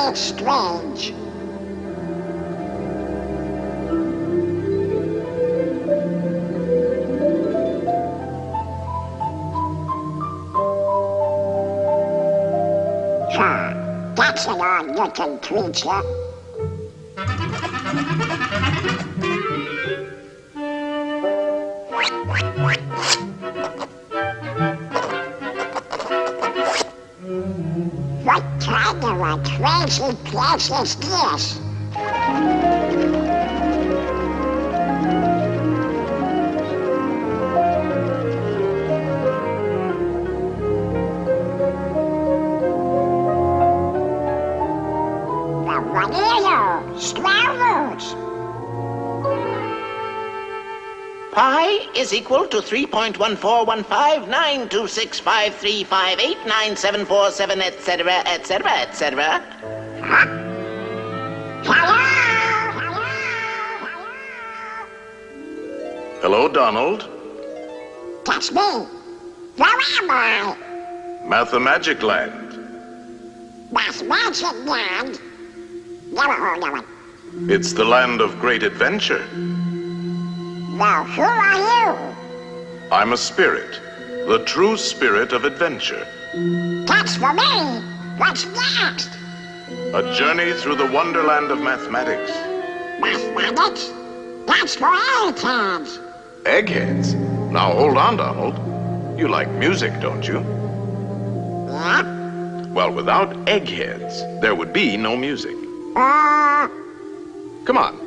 very strange. That's an odd-looking creature. What kind of a crazy place is this? Pi is equal to 3.141592653589747, etc., etc., etc. Hello, Donald. That's me. Where am I? Mathmagic Land. Mathmagic Land? Never heard of it. It's the land of great adventure. Now, who are you? I'm a spirit, the true spirit of adventure. That's for me. What's next? A journey through the wonderland of mathematics. Mathematics? That's for eggheads. Eggheads? Now hold on, Donald. You like music, don't you? Yeah? Well, without eggheads, there would be no music. Come on.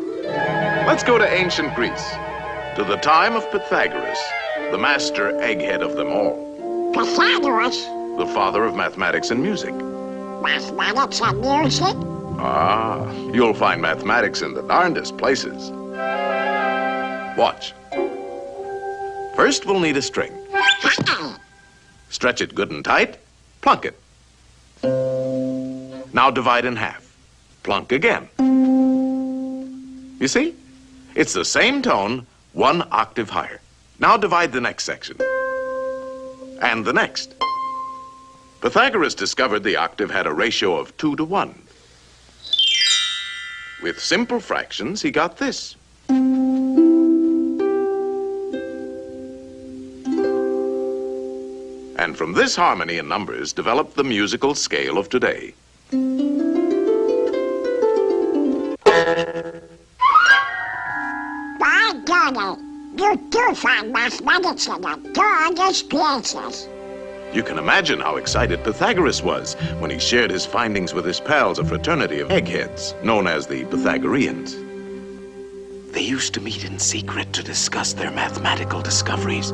Let's go to ancient Greece. To the time of Pythagoras, the master egghead of them all. Pythagoras? The father of mathematics and music. Mathematics and music? Ah, you'll find mathematics in the darndest places. Watch. First, we'll need a string. Stretch it good and tight, plunk it. Now divide in half. Plunk again. You see? It's the same tone, one octave higher. Now divide the next section. And the next. Pythagoras discovered the octave had a ratio of 2 to 1. With simple fractions, he got this. And from this harmony in numbers developed the musical scale of today. By golly, you do find mathematics in the darndest places. You can imagine how excited Pythagoras was when he shared his findings with his pals, a fraternity of eggheads, known as the Pythagoreans. They used to meet in secret to discuss their mathematical discoveries.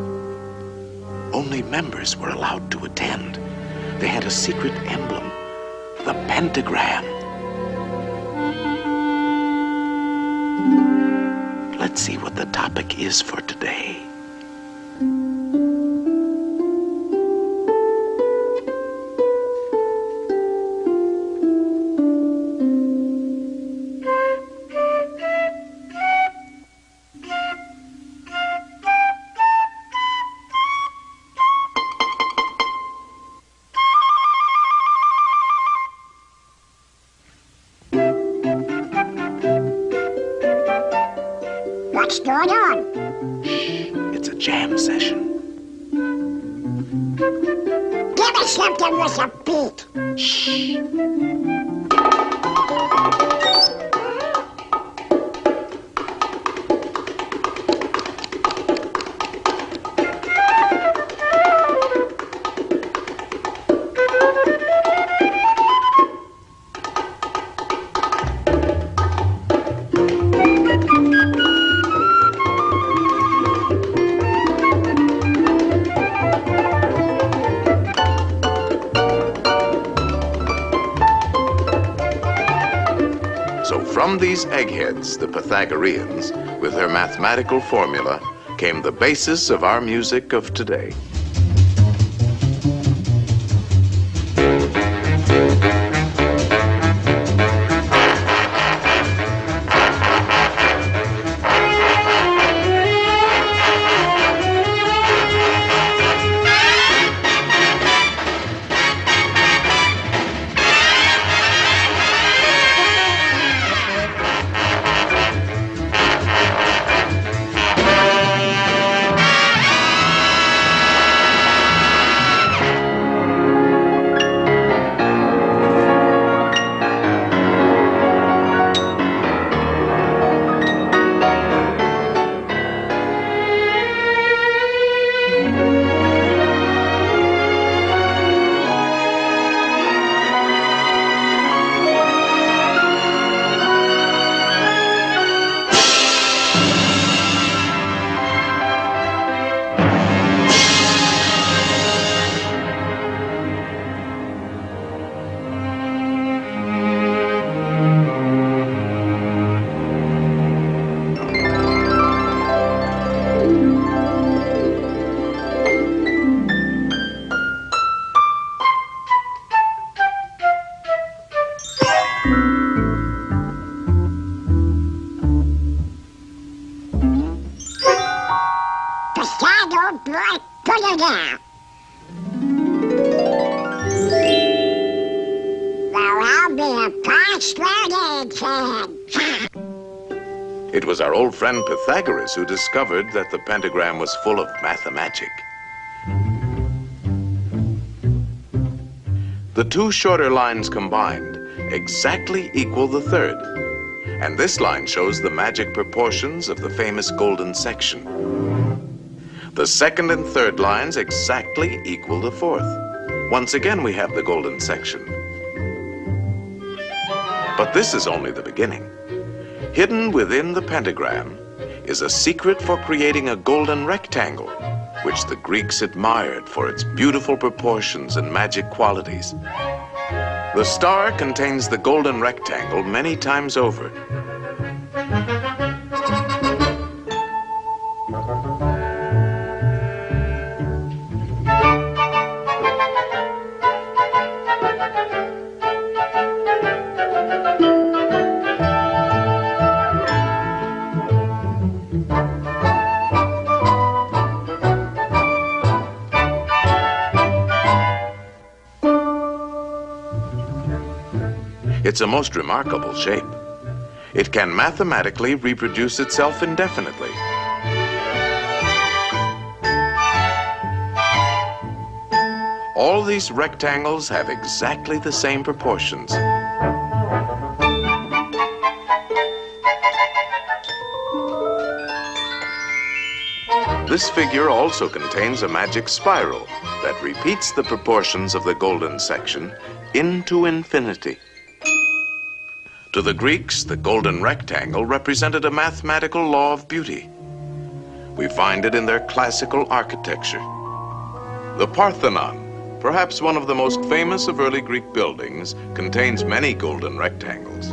Only members were allowed to attend. They had a secret emblem, the pentagram. Let's see what the topic is for today. What's going on? It's a jam session. Give me something with a beat. Shh. So from these eggheads, the Pythagoreans, with their mathematical formula, came the basis of our music of today. it out. Well, I'll be a persuaded fan. It was our old friend Pythagoras who discovered that the pentagram was full of mathmagic. The two shorter lines combined exactly equal the third. And this line shows the magic proportions of the famous golden section. The second and third lines exactly equal the fourth. Once again, we have the golden section. But this is only the beginning. Hidden within the pentagram is a secret for creating a golden rectangle, which the Greeks admired for its beautiful proportions and magic qualities. The star contains the golden rectangle many times over. It's a most remarkable shape. It can mathematically reproduce itself indefinitely. All these rectangles have exactly the same proportions. This figure also contains a magic spiral that repeats the proportions of the golden section into infinity. To the Greeks, the golden rectangle represented a mathematical law of beauty. We find it in their classical architecture. The Parthenon, perhaps one of the most famous of early Greek buildings, contains many golden rectangles.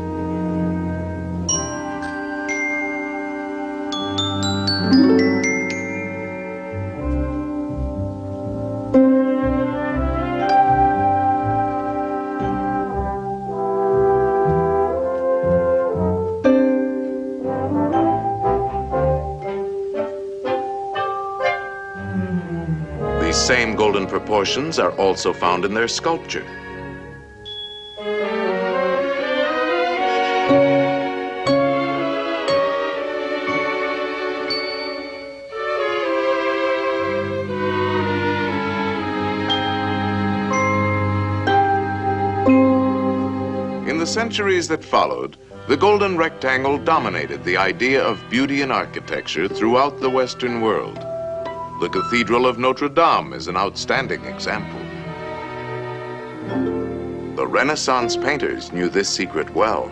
These same golden proportions are also found in their sculpture. In the centuries that followed, the golden rectangle dominated the idea of beauty in architecture throughout the Western world. The Cathedral of Notre Dame is an outstanding example. The Renaissance painters knew this secret well.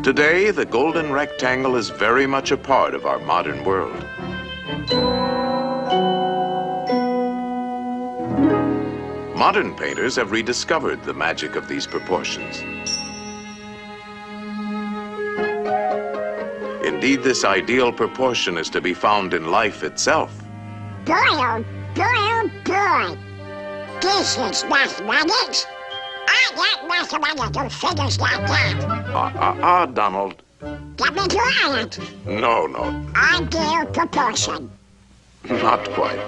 Today, the golden rectangle is very much a part of our modern world. Modern painters have rediscovered the magic of these proportions. Indeed, this ideal proportion is to be found in life itself. Boy, oh boy, oh boy. This is mathematics. I got mathematical figures like that. Donald. Get me to it. No. Ideal proportion. Not quite.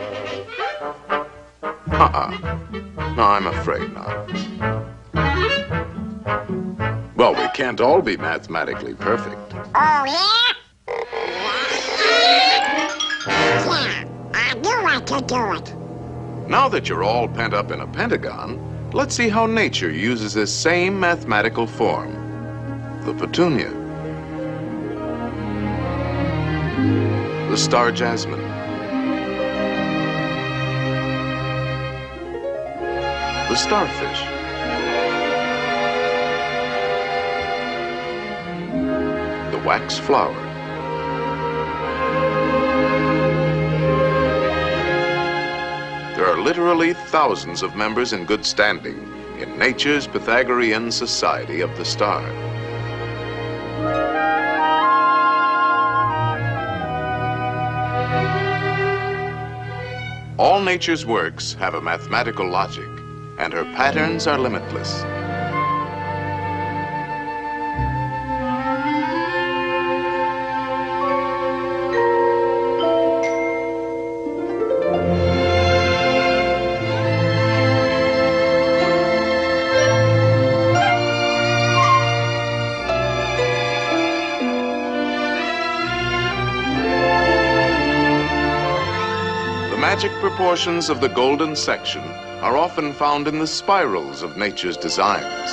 No, I'm afraid not. Well, we can't all be mathematically perfect. Oh, yeah? Yeah, I knew I could do it. Now that you're all pent up in a pentagon, let's see how nature uses this same mathematical form. The petunia. The star jasmine. The starfish. The wax flower. There are literally thousands of members in good standing in nature's Pythagorean Society of the Star. All nature's works have a mathematical logic, and her patterns are limitless. magic proportions of the golden section are often found in the spirals of nature's designs.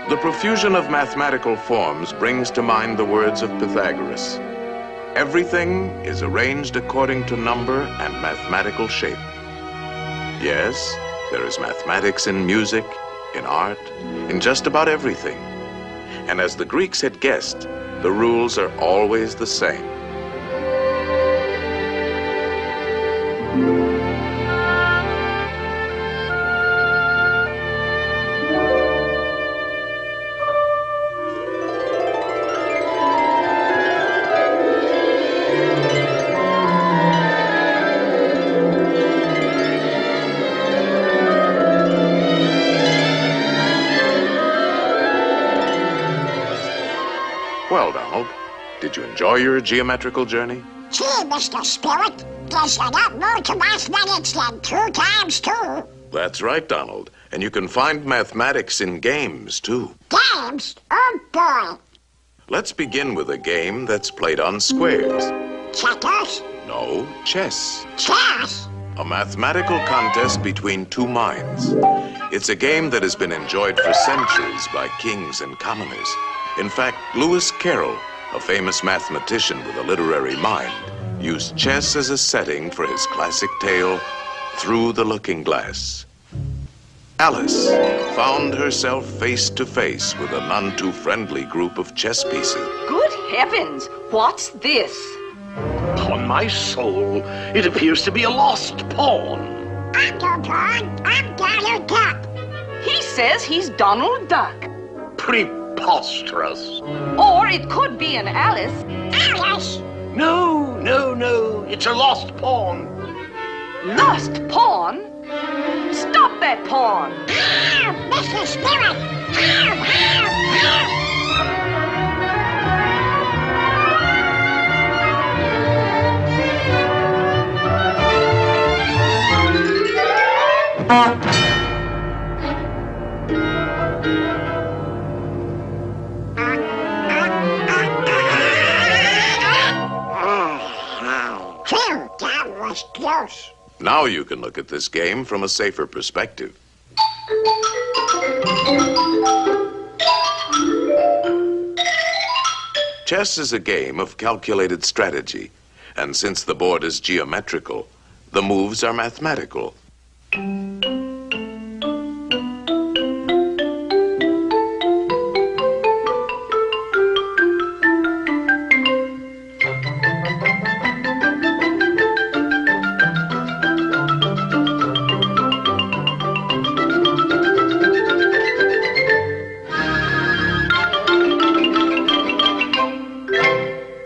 The profusion of mathematical forms brings to mind the words of Pythagoras. Everything is arranged according to number and mathematical shape. Yes, there is mathematics in music, in art, in just about everything. And as the Greeks had guessed, the rules are always the same. Well, Donald, did you enjoy your geometrical journey? Gee, Mr. Spirit, there's a lot more to mathematics than 2 times 2. That's right, Donald. And you can find mathematics in games, too. Games? Oh, boy. Let's begin with a game that's played on squares. Checkers? No, chess. Chess? A mathematical contest between two minds. It's a game that has been enjoyed for centuries by kings and commoners. In fact, Lewis Carroll, a famous mathematician with a literary mind, used chess as a setting for his classic tale, Through the Looking Glass. Alice found herself face to face with a none too friendly group of chess pieces. Good heavens, what's this? Upon my soul, it appears to be a lost pawn. I'm no pawn. I'm Donald Duck. He says he's Donald Duck. Preposterous. Or it could be an Alice. Alice? No, no, no. It's a lost pawn. Lost pawn? Stop that pawn! Ow, Mr. Spirit! Ow, ow, ow! Phew, that was close. Now you can look at this game from a safer perspective. Chess is a game of calculated strategy, and since the board is geometrical, the moves are mathematical.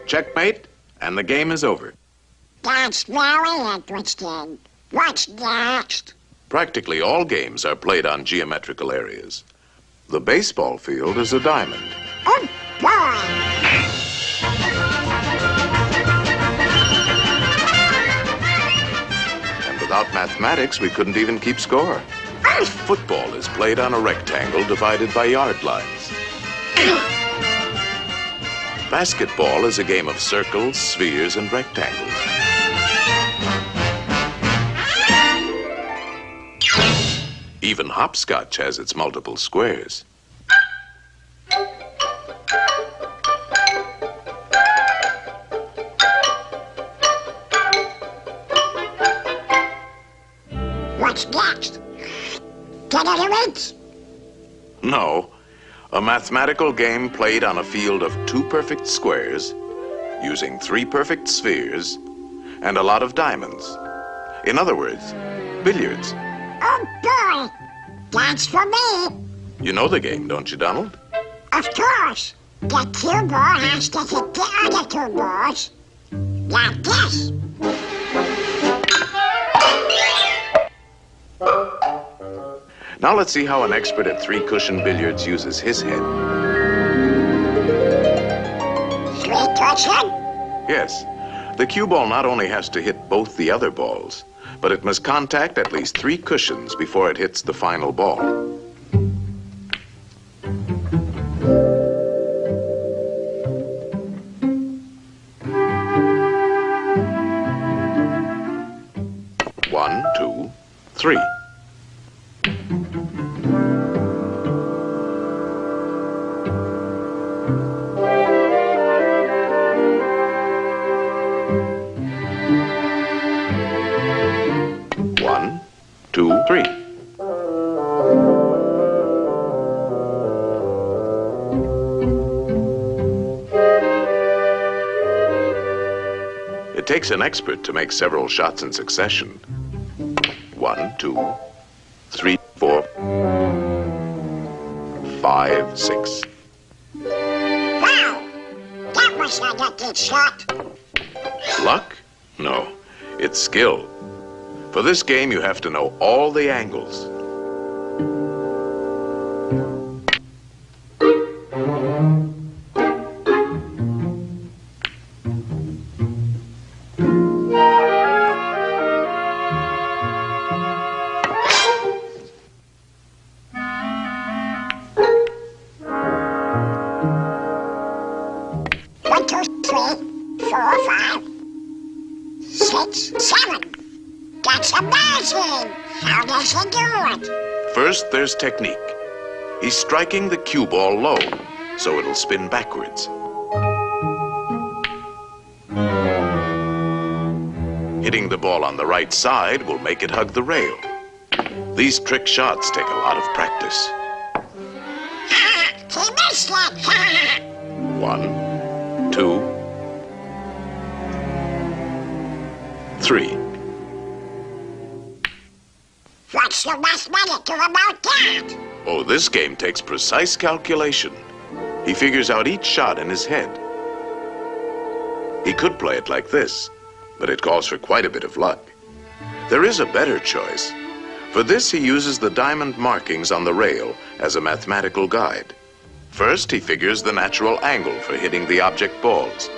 Checkmate, and the game is over. That's very interesting. What's next? Practically all games are played on geometrical areas. The baseball field is a diamond. Oh, boy. And without mathematics, we couldn't even keep score. Football is played on a rectangle divided by yard lines. Basketball is a game of circles, spheres, and rectangles. Even hopscotch has its multiple squares. What's next? Tournaments? No, a mathematical game played on a field of 2 perfect squares, using 3 perfect spheres, and a lot of diamonds. In other words, billiards. Oh, boy. That's for me. You know the game, don't you, Donald? Of course. The cue ball has to hit the other 2 balls. Like this. Now let's see how an expert at 3-cushion billiards uses his head. 3-cushion? Yes, the cue ball not only has to hit both the other balls, but it must contact at least 3 cushions before it hits the final ball. One, two, three. One, two, three. It takes an expert to make several shots in succession. 1, 2, 3, 4, 5, 6. Wow! That was not a good shot. Luck? No, it's skill. For this game, you have to know all the angles. One, two, three, 4, 5, 6, 7. That's amazing! How does he do it? First, there's technique. He's striking the cue ball low, so it'll spin backwards. Hitting the ball on the right side will make it hug the rail. These trick shots take a lot of practice. He missed it! 1, 2, 3. What's the mathematic about that? Oh, this game takes precise calculation. He figures out each shot in his head. He could play it like this, but it calls for quite a bit of luck. There is a better choice. For this, he uses the diamond markings on the rail as a mathematical guide. First, he figures the natural angle for hitting the object balls.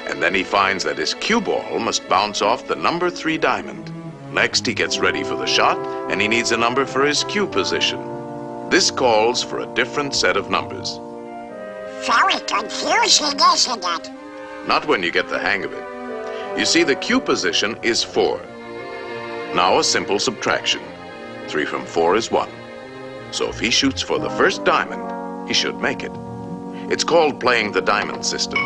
And then he finds that his cue ball must bounce off the number 3 diamond. Next, he gets ready for the shot, and he needs a number for his cue position. This calls for a different set of numbers. Very confusing, isn't it? Not when you get the hang of it. You see, the cue position is 4. Now a simple subtraction. 3 from 4 is 1. So if he shoots for the first diamond, he should make it. It's called playing the diamond system.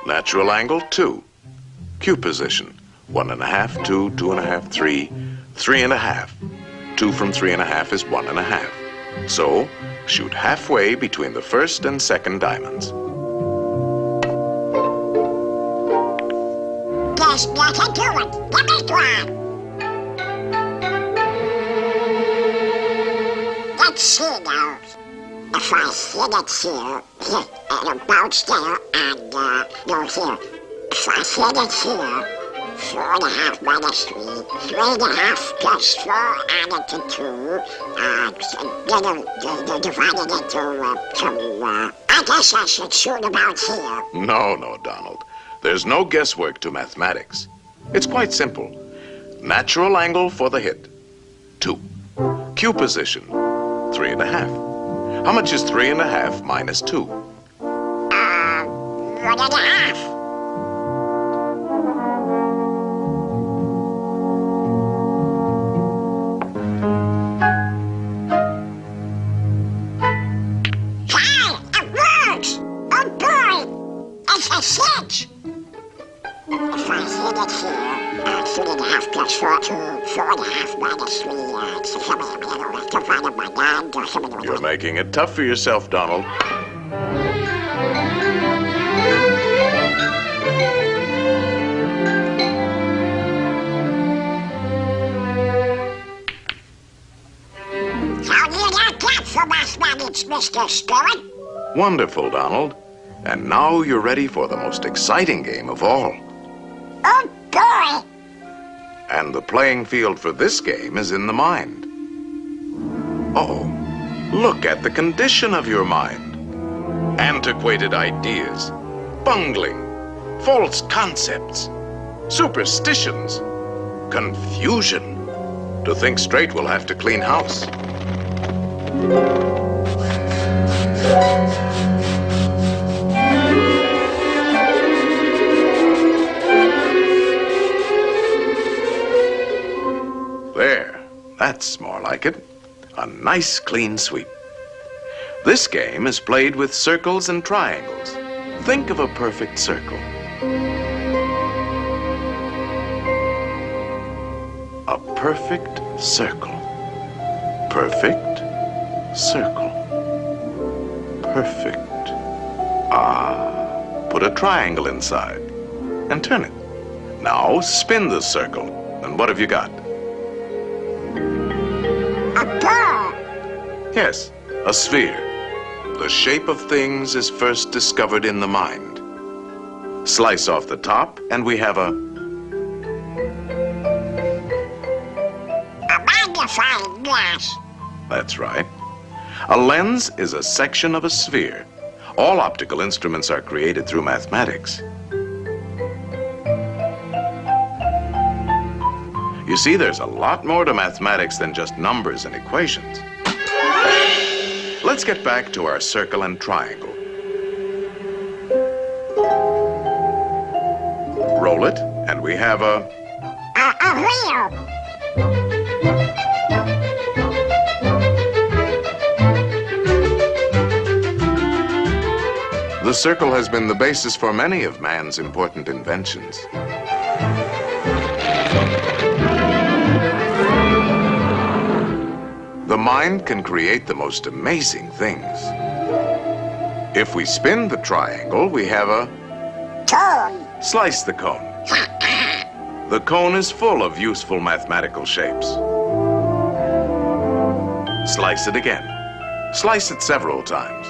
Natural angle 2. Cue position 1.5, 2, 2.5, 3, 3.5. 2 from 3.5 is 1.5. So shoot halfway between the first and second diamonds. There's nothing to it. Let me try. Let's see now. If I hit it here, it'll bounce there and no here. If I hit it here, 4.5 minus 3, 3.5 plus 4 added to 2, divided into 2. I guess I should shoot about here. No, Donald. There's no guesswork to mathematics. It's quite simple. Natural angle for the hit, 2. Cue position, 3.5. How much is 3.5 minus 2? 1.5. Hey, it works! Oh boy! It's a 6! If I hit it here, 3.5 plus 4, 2, 4.5 minus 3, divided by 9, You're making it tough for yourself, Donald. How do you like that for mathematics, Mr. Spirit? Wonderful, Donald. And now you're ready for the most exciting game of all. Oh boy! And the playing field for this game is in the mind. Uh-oh. Look at the condition of your mind. Antiquated ideas, bungling, false concepts, superstitions, confusion. To think straight, we'll have to clean house. There, that's more like it. A nice clean sweep. This game is played with circles and triangles. Think of a perfect circle. A perfect circle. Perfect circle. Perfect. Ah, put a triangle inside and turn it. Now spin the circle. And what have you got? A ball. Yes, a sphere. The shape of things is first discovered in the mind. Slice off the top, and we have a magnifying glass. That's right. A lens is a section of a sphere. All optical instruments are created through mathematics. You see, there's a lot more to mathematics than just numbers and equations. Let's get back to our circle and triangle. Roll it, and we have a wheel. The circle has been the basis for many of man's important inventions. The mind can create the most amazing things. If we spin the triangle, we have a Cone. slice the cone. The cone is full of useful mathematical shapes. Slice it again. Slice it several times.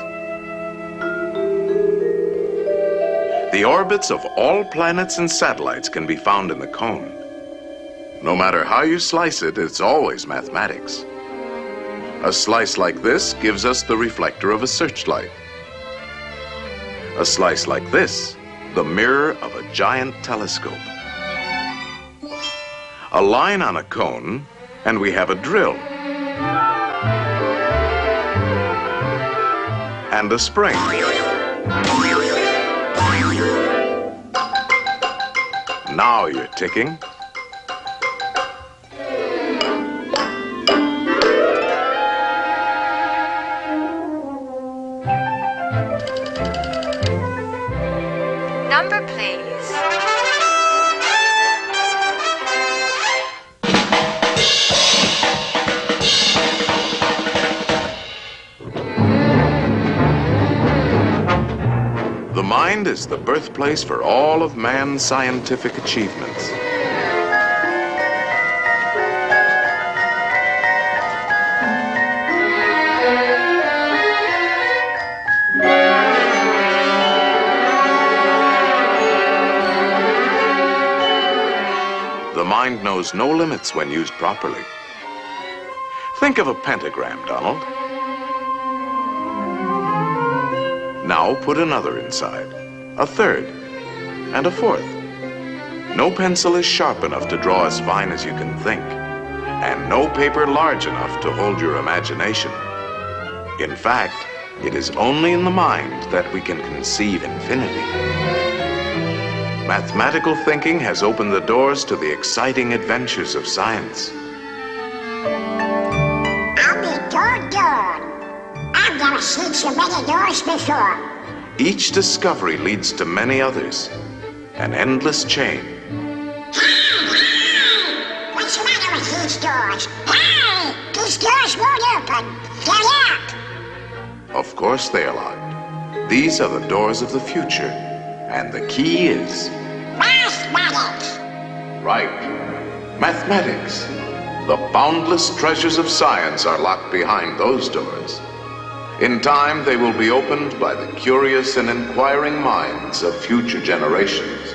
The orbits of all planets and satellites can be found in the cone. No matter how you slice it, it's always mathematics. A slice like this gives us the reflector of a searchlight. A slice like this, the mirror of a giant telescope. A line on a cone, and we have a drill. And a spring. Now you're ticking. Number, please. The mind is the birthplace for all of man's scientific achievements. The mind knows no limits when used properly. Think of a pentagram, Donald. Now put another inside, a third, and a fourth. No pencil is sharp enough to draw as fine as you can think, and no paper large enough to hold your imagination. In fact, it is only in the mind that we can conceive infinity. Mathematical thinking has opened the doors to the exciting adventures of science. I'll be doggone. I've never seen so many doors before. Each discovery leads to many others, an endless chain. Hey! What's the matter with these doors? Hey! These doors won't open. They're locked. Of course they are locked. These are the doors of the future, and the key is Mathematics. right. Mathematics. The boundless treasures of science are locked behind those doors. In time, they will be opened by the curious and inquiring minds of future generations.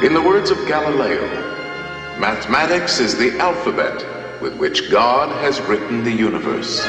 In the words of Galileo, mathematics is the alphabet with which God has written the universe.